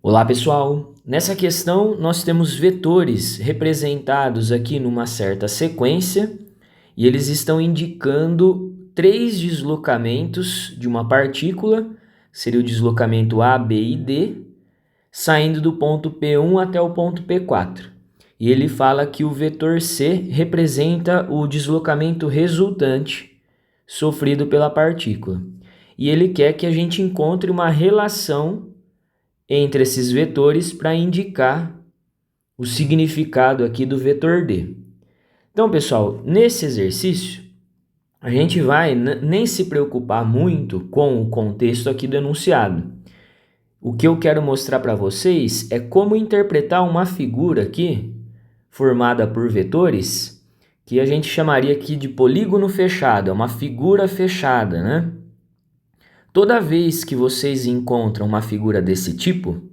Olá pessoal, nessa questão nós temos vetores representados aqui numa certa sequência e eles estão indicando três deslocamentos de uma partícula, seria o deslocamento A, B e D, saindo do ponto P1 até o ponto P4. E ele fala que o vetor C representa o deslocamento resultante sofrido pela partícula. E ele quer que a gente encontre uma relação entre esses vetores para indicar o significado aqui do vetor D. Então, pessoal, nesse exercício, a gente vai nem se preocupar muito com o contexto aqui do enunciado. O que eu quero mostrar para vocês é como interpretar uma figura aqui, formada por vetores, que a gente chamaria aqui de polígono fechado, é uma figura fechada, né? Toda vez que vocês encontram uma figura desse tipo,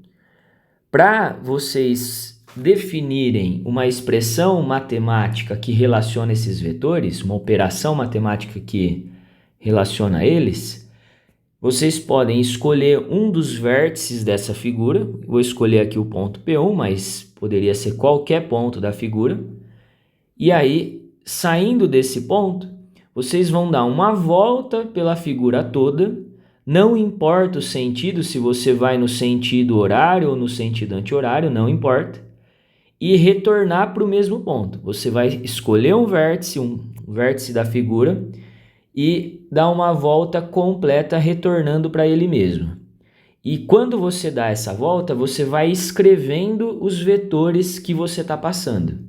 para vocês definirem uma expressão matemática que relaciona esses vetores, uma operação matemática que relaciona eles, vocês podem escolher um dos vértices dessa figura. Vou escolher aqui o ponto P1, mas poderia ser qualquer ponto da figura. E aí, saindo desse ponto, vocês vão dar uma volta pela figura toda. Não importa o sentido, se você vai no sentido horário ou no sentido anti-horário, não importa. E retornar para o mesmo ponto. Você vai escolher um vértice da figura e dar uma volta completa retornando para ele mesmo. E quando você dá essa volta, você vai escrevendo os vetores que você está passando.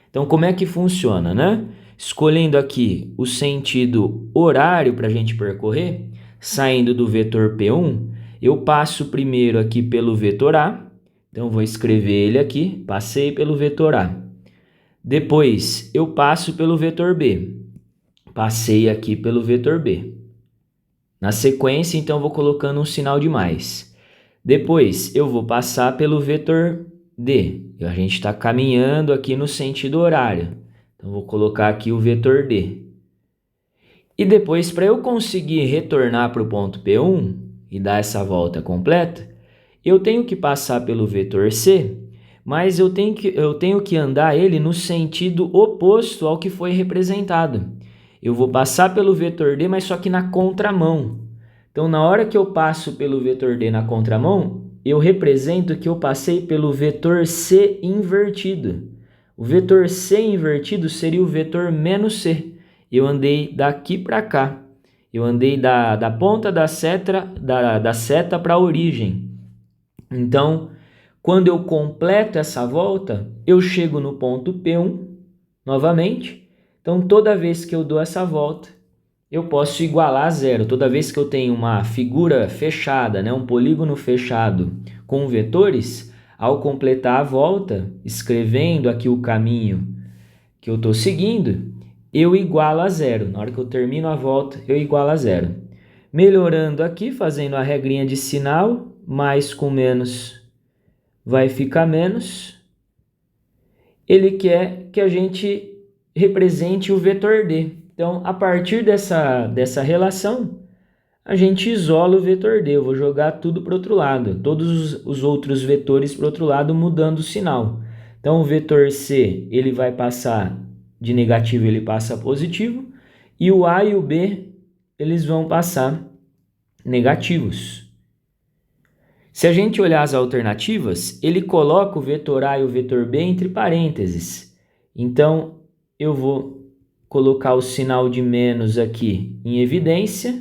Então, como é que funciona, né? Escolhendo aqui o sentido horário para a gente percorrer, saindo do vetor P1, eu passo primeiro aqui pelo vetor A. Então, vou escrever ele aqui, passei pelo vetor A. Depois, eu passo pelo vetor B. Passei aqui pelo vetor B. Na sequência, então, vou colocando um sinal de mais. Depois, eu vou passar pelo vetor D. A gente está caminhando aqui no sentido horário. Então, vou colocar aqui o vetor D. E depois, para eu conseguir retornar para o ponto P1 e dar essa volta completa, eu tenho que passar pelo vetor C, mas eu tenho que andar ele no sentido oposto ao que foi representado. Eu vou passar pelo vetor D, mas só que na contramão. Então, na hora que eu passo pelo vetor D na contramão, eu represento que eu passei pelo vetor C invertido. O vetor C invertido seria o vetor menos C. Eu andei daqui para cá. Eu andei da ponta da seta para a origem. Então, quando eu completo essa volta, eu chego no ponto P1 novamente. Então, toda vez que eu dou essa volta, eu posso igualar a zero. Toda vez que eu tenho uma figura fechada, né, um polígono fechado com vetores, ao completar a volta, escrevendo aqui o caminho que eu estou seguindo, eu igualo a zero. Na hora que eu termino a volta, eu igualo a zero. Melhorando aqui, fazendo a regrinha de sinal, mais com menos vai ficar menos. Ele quer que a gente represente o vetor D. Então, a partir dessa relação, a gente isola o vetor D. Eu vou jogar tudo para o outro lado, todos os outros vetores para o outro lado, mudando o sinal. Então, o vetor C, ele vai passar de negativo, ele passa positivo, e o A e o B, eles vão passar negativos. Se a gente olhar as alternativas, ele coloca o vetor A e o vetor B entre parênteses. Então, eu vou colocar o sinal de menos aqui em evidência.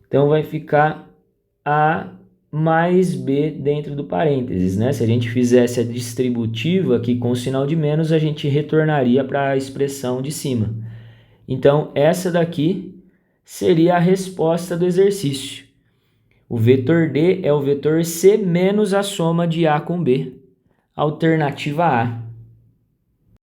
Então, vai ficar A mais B dentro do parênteses, né? Se a gente fizesse a distributiva aqui com o sinal de menos, a gente retornaria para a expressão de cima. Então, essa daqui seria a resposta do exercício. O vetor D é o vetor C menos a soma de A com B. Alternativa A.